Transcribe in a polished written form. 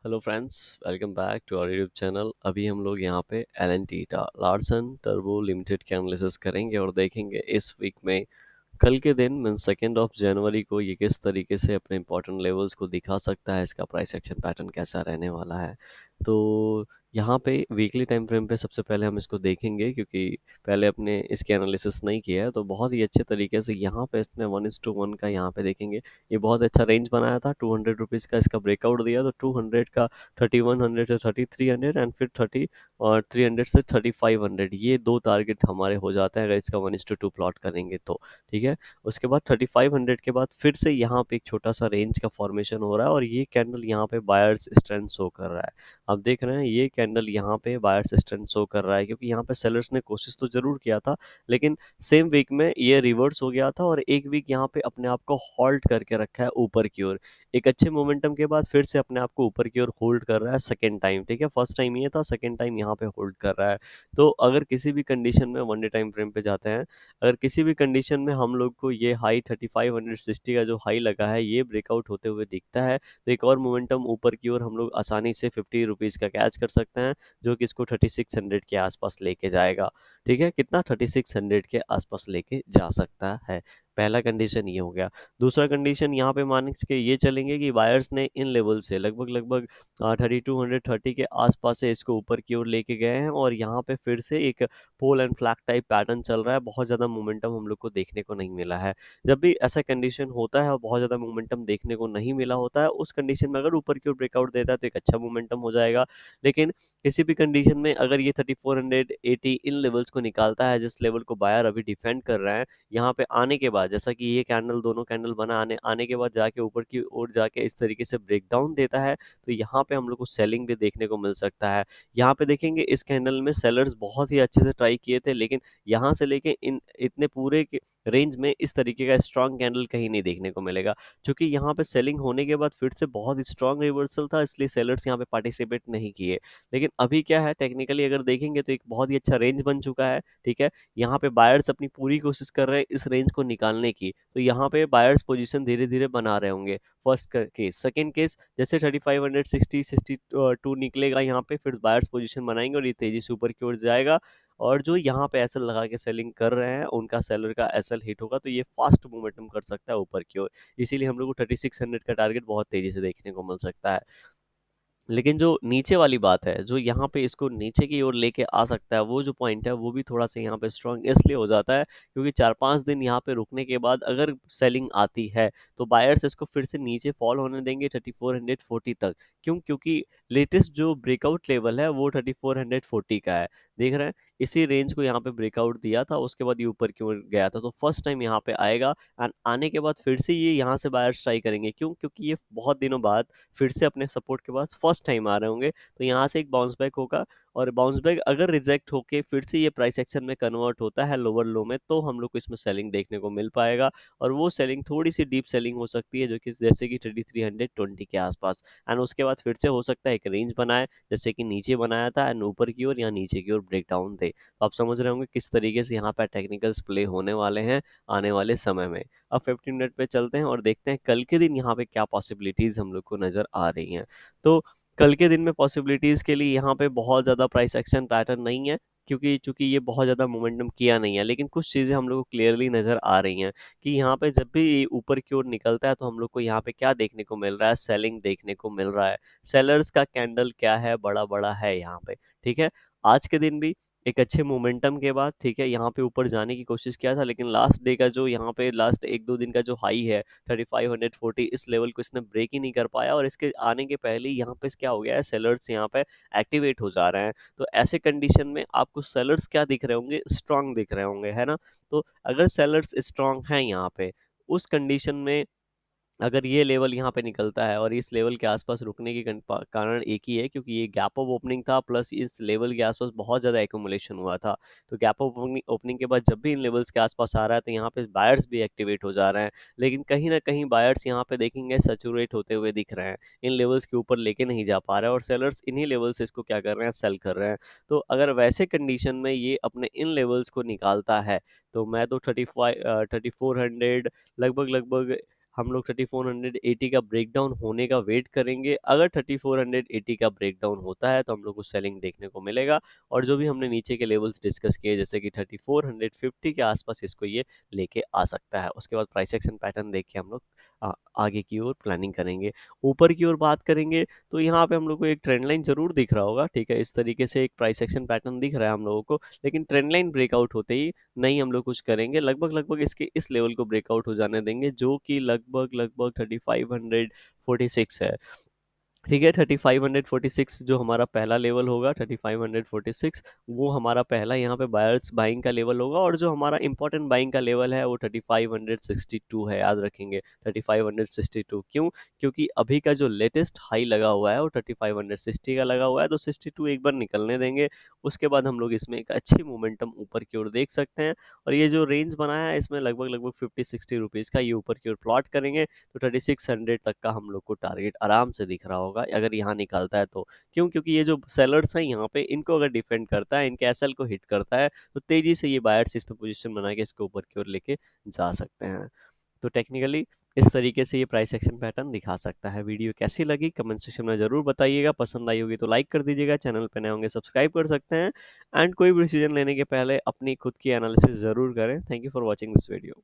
Hello friends, welcome back to our YouTube channel. अभी हम लोग यहाँ पे एल एन टी लार्सन टर्बो लिमिटेड के एनालिसिस करेंगे और देखेंगे इस वीक में कल के दिन मीन 2 जनवरी को ये किस तरीके से अपने इंपॉर्टेंट लेवल्स को दिखा सकता है, इसका प्राइस एक्शन पैटर्न कैसा रहने वाला है। तो यहाँ पे वीकली टाइम फ्रेम पे सबसे पहले हम इसको देखेंगे, क्योंकि पहले अपने इसके एनालिसिस नहीं किया है। तो बहुत ही अच्छे तरीके से यहाँ पे इसने 1:1 का यहाँ पे देखेंगे, ये बहुत अच्छा रेंज बनाया था। 200 रुपीज़ का इसका ब्रेकआउट दिया, तो 200 का 3100 से 3300 एंड फिर 300 से 3500, ये दो टारगेट हमारे हो जाते हैं अगर इसका 1:2 प्लॉट करेंगे तो। ठीक है। उसके बाद 3500 के बाद फिर से यहाँ पे एक छोटा सा रेंज का फॉर्मेशन हो रहा है और ये कैंडल यहाँ पे बायर्स स्ट्रेंथ शो कर रहा है। आप देख रहे हैं ये कैंडल यहाँ पे बायर्स स्ट्रेंथ शो कर रहा है, क्योंकि यहाँ पे सेलर्स ने कोशिश तो जरूर किया था, लेकिन सेम वीक में ये रिवर्स हो गया था और एक वीक यहाँ पे अपने आप को होल्ड करके रखा है ऊपर की ओर। एक अच्छे मोमेंटम के बाद फिर से अपने आप को ऊपर की ओर होल्ड कर रहा है सेकेंड टाइम। ठीक है, फर्स्ट टाइम ये था, सेकेंड टाइम यहाँ पे होल्ड कर रहा है। तो अगर किसी भी कंडीशन में वन डे टाइम फ्रेम पे जाते हैं, अगर किसी भी कंडीशन में हम लोग को ये हाई 3560 का जो हाई लगा है ये ब्रेकआउट होते हुए दिखता है, तो एक और मोमेंटम ऊपर की ओर हम लोग आसानी से 50 रुपीज़ का कैच कर सकते हैं, जो कि इसको 3600 के आसपास लेके जाएगा। ठीक है, कितना 3600 के आसपास लेके जा सकता है। पहला कंडीशन ये हो गया। दूसरा कंडीशन यहाँ पे मान के ये चलेंगे कि बायर्स ने इन लेवल से लगभग लगभग 3230 के आसपास से इसको ऊपर की ओर लेके गए हैं और यहाँ पे फिर से एक pole and flag type pattern चल रहा है। बहुत ज़्यादा मोमेंटम हम लोग को देखने को नहीं मिला है। जब भी ऐसा कंडीशन होता है और बहुत ज़्यादा मोमेंटम देखने को नहीं मिला होता है, उस कंडीशन में अगर ऊपर की ओर ब्रेकआउट देता है तो एक अच्छा मोमेंटम हो जाएगा। लेकिन किसी भी कंडीशन में अगर ये 3480 इन लेवल्स को निकालता है, जिस लेवल को बायर अभी डिफेंड कर रहा है, यहाँ पे आने के बाद जैसा कि ये कैंडल दोनों कैंडल बना आने आने के बाद जाके ऊपर की ओर जाके इस तरीके से ब्रेक डाउन देता है, तो यहाँ पे हम लोग को सेलिंग भी देखने को मिल सकता है। यहाँ पे देखेंगे इस कैंडल में सेलर्स बहुत ही अच्छे से ट्राई किए थे, लेकिन यहाँ से लेके इन इतने पूरे के रेंज में इस तरीके का स्ट्रॉन्ग कैंडल कहीं नहीं देखने को मिलेगा। क्योंकि यहाँ पे सेलिंग होने के बाद फिर से बहुत ही स्ट्रॉन्ग रिवर्सल था, इसलिए सेलर्स यहाँ पे पार्टिसिपेट नहीं किए। लेकिन अभी क्या है, टेक्निकली अगर देखेंगे तो एक बहुत ही अच्छा रेंज बन चुका है। ठीक है, यहाँ पे बायर्स अपनी पूरी कोशिश कर रहे हैं इस रेंज को निकालने की, तो यहाँ पे बायर्स पोजीशन धीरे धीरे बना रहे होंगे। First case. सेकेंड केस, जैसे 3560 62 निकलेगा यहाँ पे, फिर बायर्स पोजीशन बनाएंगे और ये तेजी से ऊपर की ओर जाएगा। और जो यहाँ पे एसएल लगा के सेलिंग कर रहे हैं, उनका सेलर का एसएल हिट होगा, तो ये फास्ट मोमेंटम कर सकता है ऊपर की ओर। इसीलिए हम लोग को 3600 का टारगेट बहुत तेजी से देखने को मिल सकता है। लेकिन जो नीचे वाली बात है, जो यहाँ पे इसको नीचे की ओर लेके आ सकता है, वो जो पॉइंट है वो भी थोड़ा सा यहाँ पे स्ट्रांग इसलिए हो जाता है, क्योंकि 4-5 दिन यहाँ पे रुकने के बाद अगर सेलिंग आती है तो बायर्स इसको फिर से नीचे फॉल होने देंगे 3440 तक। क्यों? क्योंकि लेटेस्ट जो ब्रेकआउट लेवल है वो 3440 का है। देख रहे हैं, इसी रेंज को यहाँ पे ब्रेकआउट दिया था, उसके बाद ये ऊपर की ओर गया था, तो फर्स्ट टाइम यहाँ पे आएगा एंड आने के बाद फिर से ये यहाँ से बायर्स ट्राई करेंगे। क्यों? क्योंकि ये बहुत दिनों बाद फिर से अपने सपोर्ट के पास फर्स्ट टाइम आ रहे होंगे, तो यहाँ से एक बाउंस बैक होगा। और बाउंस बैक अगर रिजेक्ट होके फिर से ये प्राइस एक्शन में कन्वर्ट होता है लोअर लो में, तो हम लोग को इसमें सेलिंग देखने को मिल पाएगा। और वो सेलिंग थोड़ी सी डीप सेलिंग हो सकती है, जो कि जैसे कि 3320 के आसपास। एंड उसके बाद फिर से हो सकता है एक रेंज बनाए, जैसे कि नीचे बनाया था, एंड ऊपर की ओर या नीचे की ओर ब्रेक डाउन दे। तो आप समझ रहे होंगे किस तरीके से यहाँ पर टेक्निकल्स प्ले होने वाले हैं आने वाले समय में। अब 15 मिनट पे चलते हैं और देखते हैं कल के दिन यहाँ पे क्या पॉसिबिलिटीज हम लोग को नजर आ रही हैं। तो कल के दिन में पॉसिबिलिटीज के लिए यहाँ पे बहुत ज़्यादा प्राइस एक्शन पैटर्न नहीं है, क्योंकि चूंकि ये बहुत ज़्यादा मोमेंटम किया नहीं है। लेकिन कुछ चीज़ें हम लोग को क्लियरली नज़र आ रही हैं कि यहाँ पे जब भी ये ऊपर की ओर निकलता है, तो हम लोग को यहाँ पे क्या देखने को मिल रहा है, सेलिंग देखने को मिल रहा है। सेलर्स का कैंडल क्या है, बड़ा बड़ा है यहाँ पे। ठीक है, आज के दिन भी एक अच्छे मोमेंटम के बाद, ठीक है, यहाँ पे ऊपर जाने की कोशिश किया था, लेकिन लास्ट डे का जो यहाँ पे लास्ट 1-2 दिन का जो हाई है 3540, इस लेवल को इसने ब्रेक ही नहीं कर पाया, और इसके आने के पहले ही यहाँ पे क्या हो गया है, सेलर्स यहाँ पे एक्टिवेट हो जा रहे हैं। तो ऐसे कंडीशन में आपको सेलर्स क्या दिख रहे होंगे, स्ट्रांग दिख रहे होंगे, है ना। तो अगर सेलर्स स्ट्रांग हैं यहाँ पे, उस कंडीशन में अगर ये लेवल यहाँ पे निकलता है, और इस लेवल के आसपास रुकने के कारण एक ही है, क्योंकि ये गैप ऑफ ओपनिंग था, प्लस इस लेवल के आसपास बहुत ज़्यादा एकुमुलेशन हुआ था। तो गैप ऑफ ओपनिंग के बाद जब भी इन लेवल्स के आसपास आ रहा है, तो यहाँ पे बायर्स भी एक्टिवेट हो जा रहे हैं। लेकिन कहीं ना कहीं बायर्स यहाँ पे देखेंगे सैचुरेट होते हुए दिख रहे हैं, इन लेवल्स के ऊपर लेके नहीं जा पा रहे हैं, और सेलर्स इन्हीं लेवल से इसको क्या कर रहे हैं, सेल कर रहे हैं। तो अगर वैसे कंडीशन में ये अपने इन लेवल्स को निकालता है, तो मैं तो 3400 लगभग लगभग हम लोग 3480 का ब्रेकडाउन होने का वेट करेंगे। अगर 3480 का ब्रेकडाउन होता है तो हम लोग को सेलिंग देखने को मिलेगा, और जो भी हमने नीचे के लेवल्स डिस्कस किए जैसे कि 3450 के आसपास इसको ये लेके आ सकता है। उसके बाद प्राइस एक्शन पैटर्न देख के हम लोग आगे की ओर प्लानिंग करेंगे। ऊपर की ओर बात करेंगे तो यहाँ पे हम लोग को एक ट्रेंड लाइन जरूर दिख रहा होगा, ठीक है, इस तरीके से एक प्राइस एक्शन पैटर्न दिख रहा है हम लोगों को, लेकिन ट्रेंड लाइन ब्रेकआउट होते ही नहीं हम लोग कुछ करेंगे। लगभग लगभग इसके इस लेवल को ब्रेकआउट हो जाने देंगे, जो कि लगभग लगभग 3546 है। ठीक है, 3546 जो हमारा पहला लेवल होगा, 3546 वो हमारा पहला यहाँ पे बायर्स बाइंग का लेवल होगा, और जो हमारा इंपॉर्टेंट बाइंग का लेवल है वो 3562 है, याद रखेंगे 3562। क्यों? क्योंकि अभी का जो लेटेस्ट हाई लगा हुआ है वो 3560 का लगा हुआ है, तो 62 एक बार निकलने देंगे। उसके बाद हम लोग इसमें एक अच्छी मोमेंटम ऊपर की ओर देख सकते हैं, और ये जो रेंज बनाया है इसमें लगभग लगभग 50-60 रुपीज़ का ये ऊपर की ओर प्लॉट करेंगे, तो 3600 तक का हम लोग को टारगेट आराम से दिख रहा होगा अगर यहाँ निकालता है तो। क्यों? क्योंकि ये जो सेलर्स हैं यहाँ पे, इनको अगर डिफेंड करता है, इनके एसएल को हिट करता है, तो तेजी से ये बायर्स इस पे पोजीशन बना के इसको ऊपर की ओर लेके जा सकते हैं। तो टेक्निकली इस तरीके से ये प्राइस एक्शन पैटर्न दिखा सकता है। वीडियो कैसी लगी कमेंट सेक्शन में ज़रूर बताइएगा, पसंद आई होगी तो लाइक कर दीजिएगा, चैनल पे नए होंगे सब्सक्राइब कर सकते हैं, एंड कोई भी डिसीजन लेने के पहले अपनी खुद की एनालिसिस ज़रूर करें। Thank you for watching this video.